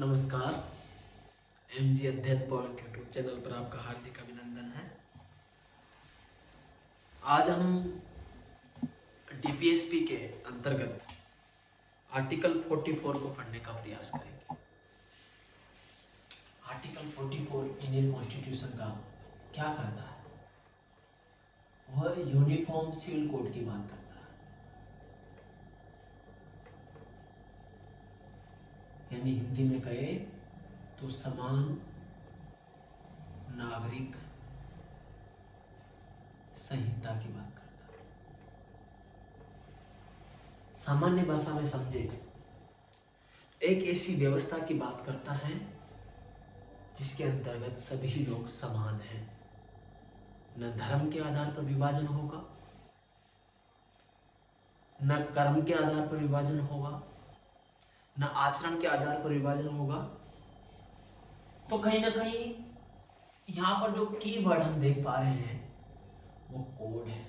नमस्कार। MG अध्ययन point YouTube channel पर आपका हार्दिक अभिनंदन है। आज हम DPSP के अंतर्गत आर्टिकल 44 को पढ़ने का प्रयास करेंगे। आर्टिकल 44 इंडियन कॉन्स्टिट्यूशन का क्या कहता है? वह यूनिफॉर्म सिविल कोड की बात करता है, यानी हिंदी में कहे तो समान नागरिक संहिता की बात करता है। सामान्य भाषा में समझे, एक ऐसी व्यवस्था की बात करता है जिसके अंतर्गत सभी लोग समान हैं। न धर्म के आधार पर विभाजन होगा, न कर्म के आधार पर विभाजन होगा, न आचरण के आधार पर विभाजन होगा। तो कहीं ना कहीं यहां पर जो की वर्ड हम देख पा रहे हैं वो कोड है,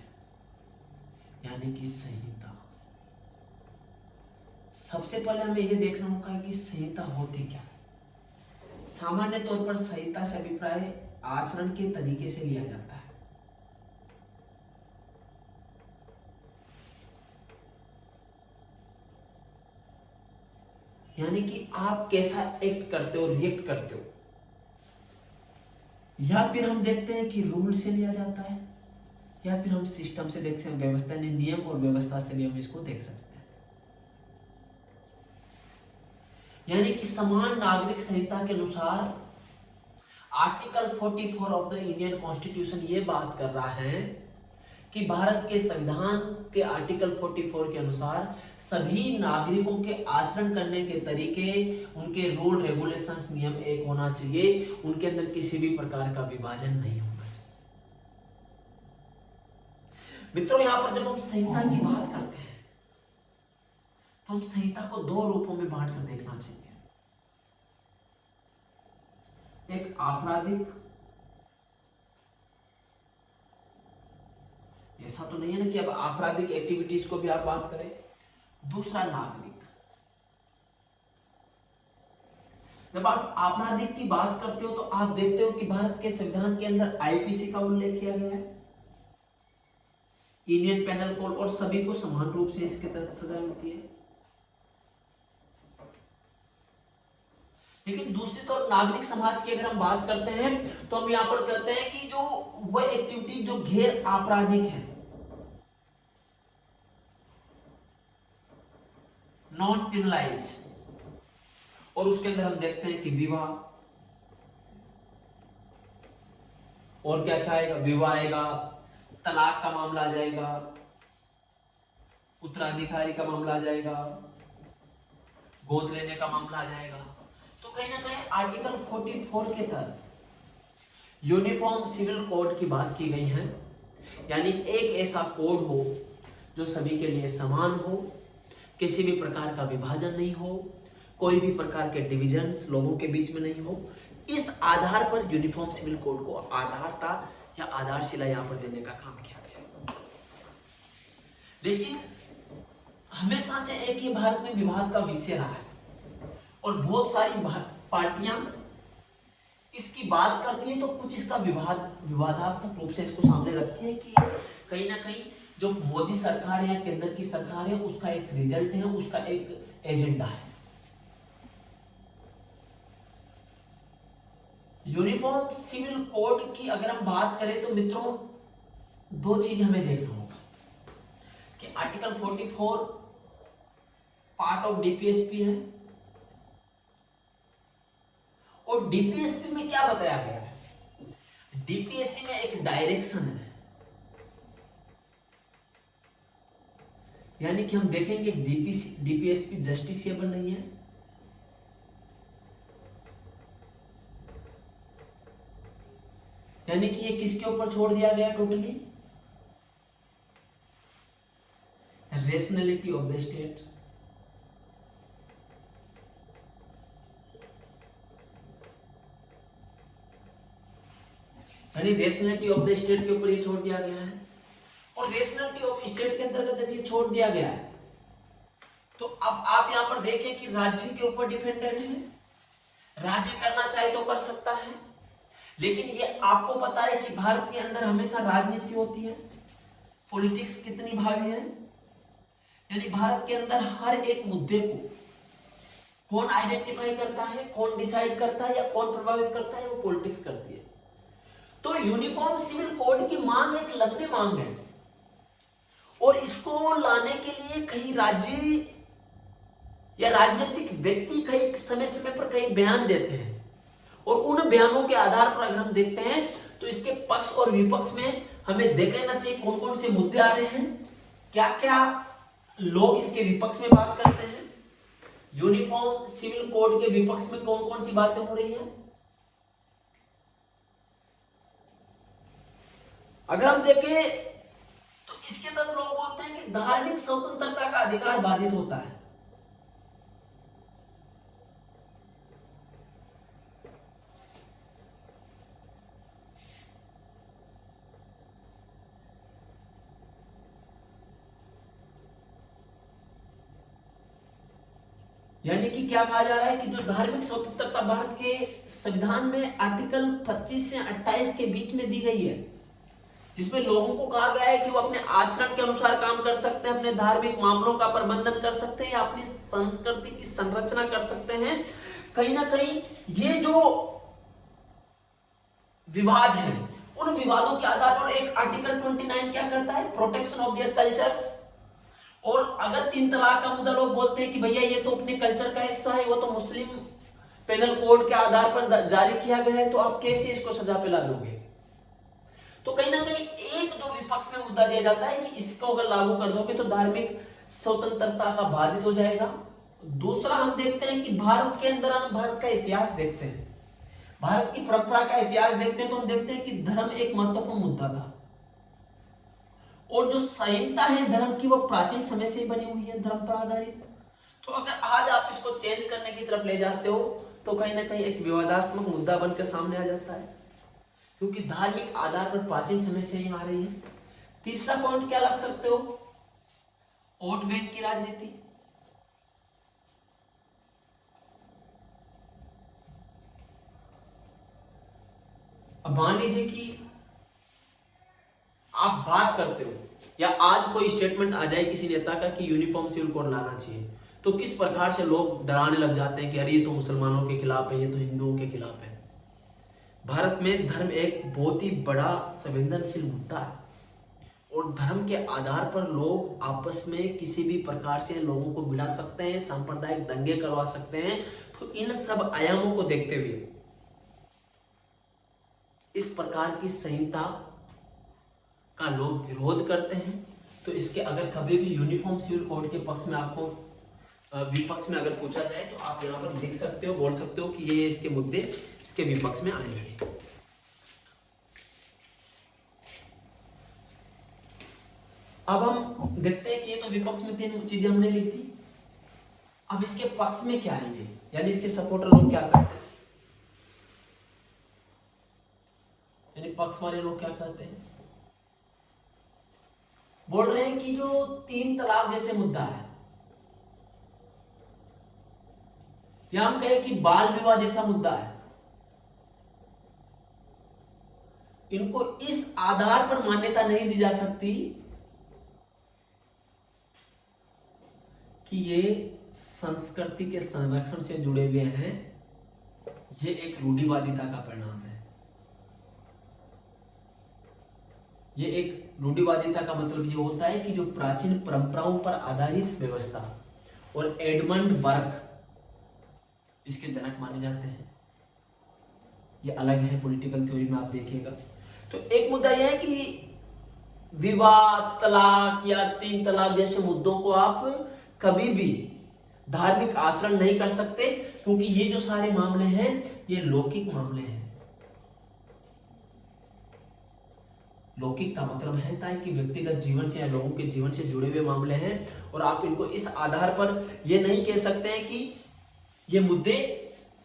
यानी कि संहिता। सबसे पहले हमें यह देखना होगा कि संहिता होती क्या है। सामान्य तौर पर संहिता से अभिप्राय आचरण के तरीके से लिया जाता है। यानी कि आप कैसा एक्ट करते हो, रिएक्ट करते हो, या फिर हम देखते हैं कि रूल से लिया जाता है, या फिर हम सिस्टम से देखते हैं, व्यवस्था ने नियम और व्यवस्था से भी हम इसको देख सकते हैं। यानी कि समान नागरिक संहिता के अनुसार article 44 of the Indian constitution ये बात कर रहा है कि भारत के संविधान के आर्टिकल 44 के अनुसार सभी नागरिकों के आचरण करने के तरीके, उनके रूल रेगुलेशंस, नियम एक होना चाहिए। उनके अंदर किसी भी प्रकार का विभाजन नहीं होना चाहिए। मित्रों, यहां पर जब हम संहिता की बात करते हैं तो हम संहिता को दो रूपों में बांट कर देखना चाहिए। एक आपराधिक, ऐसा तो नहीं है ना कि अब आपराधिक एक्टिविटीज को भी आप बात करें। दूसरा नागरिक। जब आप आपराधिक की बात करते हो तो आप देखते हो कि भारत के संविधान के अंदर आईपीसी का उल्लेख किया गया है, इंडियन पेनल कोड, और सभी को समान रूप से इसके तहत सजा मिलती है। लेकिन दूसरी तरफ नागरिक समाज की अगर हम बात करते हैं तो हम यहां पर कहते हैं कि जो वह एक्टिविटी जो गैर आपराधिक है, नॉन क्रिमिनलाइज, और उसके अंदर हम देखते हैं कि विवाह, और क्या क्या आएगा, विवाह आएगा, तलाक का मामला आ जाएगा, उत्तराधिकारी का मामला आ जाएगा, गोद लेने का मामला आ जाएगा। तो कहीं ना कहीं आर्टिकल 44 के तहत यूनिफॉर्म सिविल कोड की बात की गई है, यानी एक ऐसा कोड हो जो सभी के लिए समान हो, किसी भी प्रकार का विभाजन नहीं हो, कोई भी प्रकार के डिविजन्स लोगों के बीच में नहीं हो। इस आधार पर यूनिफॉर्म सिविल कोड को आधारता या आधारशिला यहां पर देने का काम किया गया। लेकिन हमेशा से एक ही भारत में विवाद का विषय रहा है, और बहुत सारी पार्टियां इसकी बात करती हैं तो कुछ इसका विवादात्मक रूप से इसको सामने रखती है कि कहीं ना कहीं जो मोदी सरकार है या केंद्र की सरकार है उसका एक रिजल्ट है, उसका एक एजेंडा है। यूनिफॉर्म सिविल कोड की अगर हम बात करें तो मित्रों दो चीज हमें देखना होगा कि आर्टिकल 44 पार्ट ऑफ डीपीएसपी है, और डीपीएसपी में क्या बताया गया है। डीपीएससी में एक डायरेक्शन है, यानी कि हम देखेंगे डीपीएसपी जस्टिसिएबल नहीं है, यानी कि ये किसके ऊपर छोड़ दिया गया, totally rationality of the state. यानी रेशनैलिटी ऑफ द स्टेट के ऊपर ये छोड़ दिया गया है, और रेशनैलिटी ऑफ स्टेट के अंतर्गत जब ये छोड़ दिया गया है तो अब आप यहां पर देखें कि राज्य के ऊपर डिपेंडेंट है, राज्य करना चाहे तो कर सकता है, लेकिन ये आपको पता है कि भारत के अंदर हमेशा राजनीति होती है, पॉलिटिक्स कितनी भावी है। यानी भारत के अंदर हर एक मुद्दे को कौन आइडेंटिफाई करता है, कौन डिसाइड करता है या कौन प्रभावित करता है, वो पॉलिटिक्स करती है। तो यूनिफॉर्म सिविल कोड की मांग एक लंबी मांग है, और इसको लाने के लिए कई राज्य या राजनीतिक व्यक्ति कई समय समय पर कई बयान देते हैं, और उन बयानों के आधार पर अगर हम देखते हैं तो इसके पक्ष और विपक्ष में हमें देख लेना चाहिए कौन कौन से मुद्दे आ रहे हैं, क्या क्या लोग इसके विपक्ष में बात करते हैं, यूनिफॉर्म सिविल कोड के विपक्ष में कौन कौन सी बातें हो रही हैं। अगर हम देखें तो इसके तहत लोग बोलते हैं कि धार्मिक स्वतंत्रता का अधिकार बाधित होता है। यानी कि क्या कहा जा रहा है कि जो धार्मिक स्वतंत्रता भारत के संविधान में आर्टिकल 25 से 28 के बीच में दी गई है, जिसमें लोगों को कहा गया है कि वो अपने आचरण के अनुसार काम कर सकते हैं, अपने धार्मिक मामलों का प्रबंधन कर सकते हैं या अपनी संस्कृति की संरचना कर सकते हैं। कहीं ना कहीं ये जो विवाद है, उन विवादों के आधार पर एक आर्टिकल 29 क्या कहता है, प्रोटेक्शन ऑफ देयर कल्चर्स। और अगर 3 तलाक का मुद्दा लोग बोलते हैं कि भैया ये तो अपने कल्चर का हिस्सा है, वो तो मुस्लिम पेनल कोड के आधार पर जारी किया गया है, तो आप कैसे इसको सजा पे ला दोगे। तो कहीं ना कहीं एक जो विपक्ष में मुद्दा दिया जाता है कि इसको अगर लागू कर दोगे तो धार्मिक स्वतंत्रता का बाधित हो जाएगा। दूसरा हम देखते हैं कि भारत के अंदर हम भारत का इतिहास देखते हैं, भारत की परंपरा का इतिहास देखते हैं, तो हम देखते हैं कि धर्म एक महत्वपूर्ण मुद्दा था, और जो संहिता है धर्म की वो प्राचीन समय से बनी हुई है, धर्म पर आधारित। तो अगर आज आप इसको चेंज करने की तरफ ले जाते हो तो कहीं ना कहीं एक विवादास्मक मुद्दा बनकर सामने आ जाता है, क्योंकि धार्मिक आधार पर प्राचीन समय से ही आ रही है। तीसरा पॉइंट क्या लग सकते हो, वोट बैंक की राजनीति। अब मान लीजिए कि आप बात करते हो या आज कोई स्टेटमेंट आ जाए किसी नेता का कि यूनिफॉर्म सिविल कोड लाना चाहिए, तो किस प्रकार से लोग डराने लग जाते हैं कि अरे ये तो मुसलमानों के खिलाफ है, ये तो हिंदुओं के खिलाफ है। भारत में धर्म एक बहुत ही बड़ा संवेदनशील मुद्दा है, और धर्म के आधार पर लोग आपस में किसी भी प्रकार से लोगों को भिड़ा सकते हैं, सांप्रदायिक दंगे करवा सकते हैं। तो इन सब आयामों को देखते हुए इस प्रकार की संहिता का लोग विरोध करते हैं। तो इसके अगर कभी भी यूनिफॉर्म सिविल कोड के पक्ष में आपको विपक्ष में अगर पूछा जाए तो आप यहाँ पर लिख सकते हो, बोल सकते हो कि ये इसके मुद्दे इसके विपक्ष में आएंगे। अब हम देखते हैं कि ये तो विपक्ष में 3 चीजें हमने लिख दी। अब इसके पक्ष में क्या आएंगे, यानी इसके सपोर्टर लोग क्या करते हैं, यानी पक्ष वाले लोग क्या कहते हैं, बोल रहे हैं कि जो 3 तलाक जैसे मुद्दा है, या हम कहें कि बाल विवाह जैसा मुद्दा है, इनको इस आधार पर मान्यता नहीं दी जा सकती कि ये संस्कृति के संरक्षण से जुड़े हुए हैं, ये एक रूढ़िवादिता का परिणाम है। ये एक रूढ़िवादिता का मतलब ये होता है कि जो प्राचीन परंपराओं पर आधारित व्यवस्था, और एडमंड बर्क इसके जनक माने जाते हैं, ये अलग है पॉलिटिकल थ्योरी में, आप देखिएगा। तो एक मुद्दा यह है कि विवाह, तलाक या 3 तलाक जैसे मुद्दों को आप कभी भी धार्मिक आचरण नहीं कर सकते, क्योंकि ये जो सारे मामले हैं ये लौकिक मामले हैं। लौकिक का मतलब है ताकि व्यक्तिगत जीवन से या लोगों के जीवन से जुड़े हुए मामले हैं, और आप इनको इस आधार पर ये नहीं कह सकते हैं कि ये मुद्दे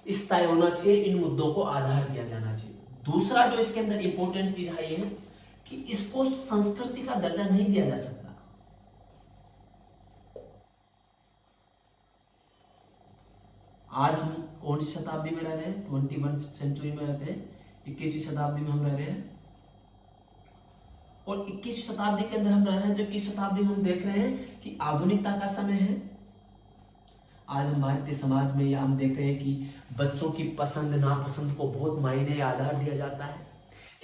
इस तय होना चाहिए, इन मुद्दों को आधार दिया जाना चाहिए। दूसरा जो इसके अंदर इंपॉर्टेंट चीज है ये कि इसको संस्कृति का दर्जा नहीं दिया जा सकता। आज हम कौन सी शताब्दी में रह रहे हैं? 21 सेंचुरी में रहते हैं, 21वीं शताब्दी में हम रह रहे हैं। और 21वीं शताब्दी के अंदर हम रह रहे हैं, तो 21वीं शताब्दी में हम देख रहे हैं कि आधुनिकता का समय है। आज हम भारतीय समाज में या हम देख रहे हैं कि बच्चों की पसंद नापसंद को बहुत मायने या आधार दिया जाता है।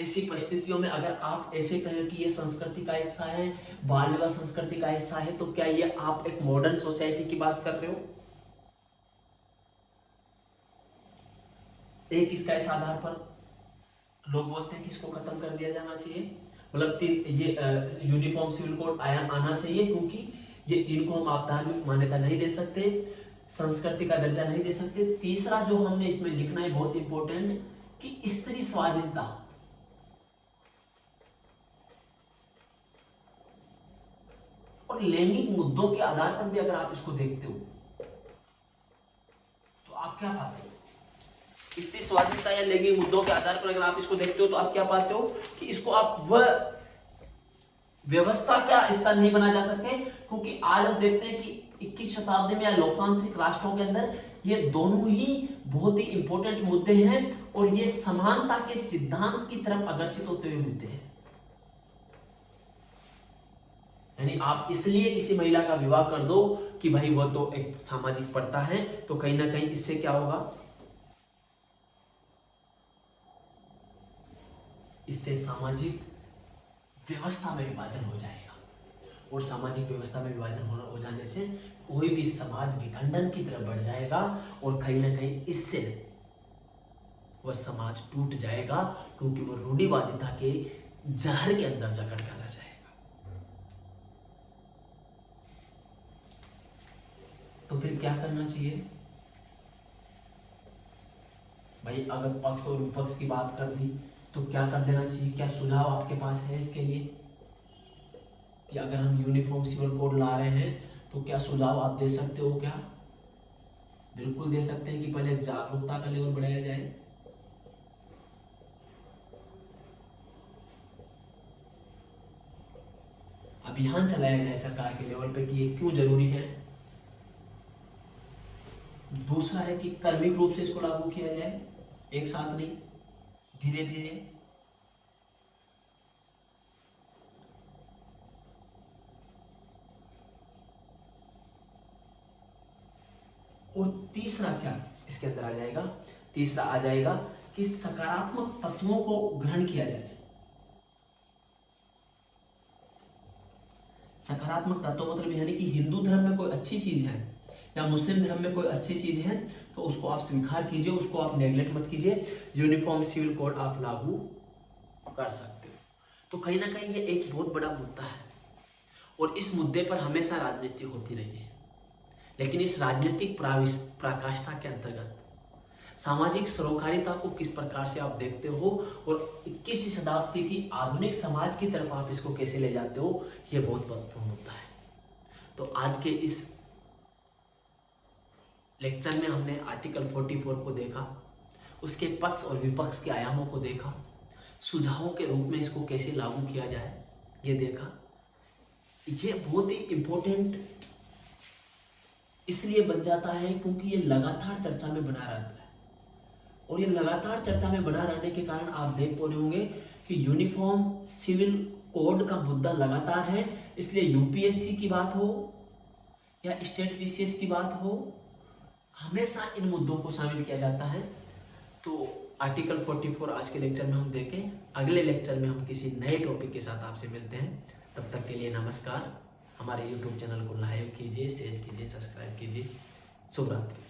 ऐसी परिस्थितियों में अगर आप ऐसे कहें कि ये संस्कृति का हिस्सा है, बाल विवाह संस्कृति का हिस्सा है, तो क्या ये आप एक मॉडर्न सोसाइटी की बात कर रहे हो? एक इसका इस आधार पर लोग बोलते हैं कि इसको खत्म कर दिया जाना चाहिए, मतलब ये यूनिफॉर्म सिविल कोड आना चाहिए, क्योंकि ये इनको हम आपराधिक मान्यता नहीं दे सकते, संस्कृति का दर्जा नहीं दे सकते। तीसरा जो हमने इसमें लिखना है बहुत इंपॉर्टेंट, कि स्त्री स्वाधीनता और लैंगिक मुद्दों के आधार पर भी अगर आप इसको देखते हो तो आप क्या पाते हो? स्त्री स्वाधीनता या लैंगिक मुद्दों के आधार पर अगर आप इसको देखते हो तो आप क्या पाते हो कि इसको आप वह व्यवस्था का हिस्सा नहीं बना जा सकते, क्योंकि आज हम देखते हैं कि 21 शताब्दी में या लोकतांत्रिक राष्ट्रों के अंदर ये दोनों ही बहुत ही इंपॉर्टेंट मुद्दे हैं और ये समानता के सिद्धांत की तरफ अग्रसित होते हुए मुद्दे हैं। यानी आप इसलिए किसी महिला का विवाह कर दो कि भाई वह तो एक सामाजिक प्रथा है, तो कहीं ना कहीं इससे क्या होगा? इससे सामाजिक व्यवस्था में विभाजन हो जाएगा, और सामाजिक व्यवस्था में विभाजन हो जाने से कोई भी समाज विखंडन की तरफ बढ़ जाएगा, और कहीं ना कहीं इससे वह समाज टूट जाएगा, क्योंकि वह रूढ़िवादिता के जहर के अंदर जकड़ डाला जाएगा। तो फिर क्या करना चाहिए भाई? अगर पक्ष और विपक्ष की बात कर दी तो क्या कर देना चाहिए? क्या सुझाव आपके पास है इसके लिए कि अगर हम यूनिफॉर्म सिविल कोड ला रहे हैं तो क्या सुझाव आप दे सकते हो? क्या बिल्कुल दे सकते हैं कि पहले जागरूकता का लेवल बढ़ाया जाए, अभियान चलाया जाए सरकार के लेवल पे कि ये क्यों जरूरी है। दूसरा है कि क्रमिक रूप से इसको लागू किया जाए, एक साथ नहीं, धीरे धीरे। और तीसरा क्या इसके अंदर आ जाएगा? तीसरा आ जाएगा कि सकारात्मक तत्वों को ग्रहण किया जाए। सकारात्मक तत्व मतलब यानी कि हिंदू धर्म में कोई अच्छी चीज है या मुस्लिम धर्म में कोई अच्छी चीज है तो उसको आप स्वीकार कीजिए, उसको आप नेग्लेक्ट मत कीजिए। यूनिफॉर्म सिविल कोड आप लागू कर सकते हो। तो कहीं ना कहीं ये एक बहुत बड़ा मुद्दा है, और इस मुद्दे पर हमेशा राजनीति होती रही है, लेकिन इस राजनीतिक पराकाष्ठा के अंतर्गत सामाजिक सरोकारिता को किस प्रकार से आप देखते हो और 21वीं शताब्दी की आधुनिक समाज की तरफ आप इसको कैसे ले जाते हो, ये बहुत महत्वपूर्ण मुद्दा है। तो आज के इस लेक्चर में हमने आर्टिकल 44 को देखा, उसके पक्ष और विपक्ष के आयामों को देखा, सुझावों के रूप में इसको कैसे लागू किया जाए ये देखा। ये बहुत ही इंपॉर्टेंट इसलिए बन जाता है क्योंकि ये लगातार चर्चा में बना रहता है, और ये लगातार चर्चा में बना रहने के कारण आप देख पा रहे होंगे कि यूनिफॉर्म सिविल कोड का मुद्दा लगातार है। इसलिए यूपीएससी की बात हो या स्टेट पीसीएस की बात हो, हमेशा इन मुद्दों को शामिल किया जाता है। तो आर्टिकल 44 आज के लेक्चर में हम देखें, अगले लेक्चर में हम किसी नए टॉपिक के साथ आपसे मिलते हैं। तब तक के लिए नमस्कार। हमारे YouTube चैनल को लाइक कीजिए, शेयर कीजिए, सब्सक्राइब कीजिए। शुभ रात्रि।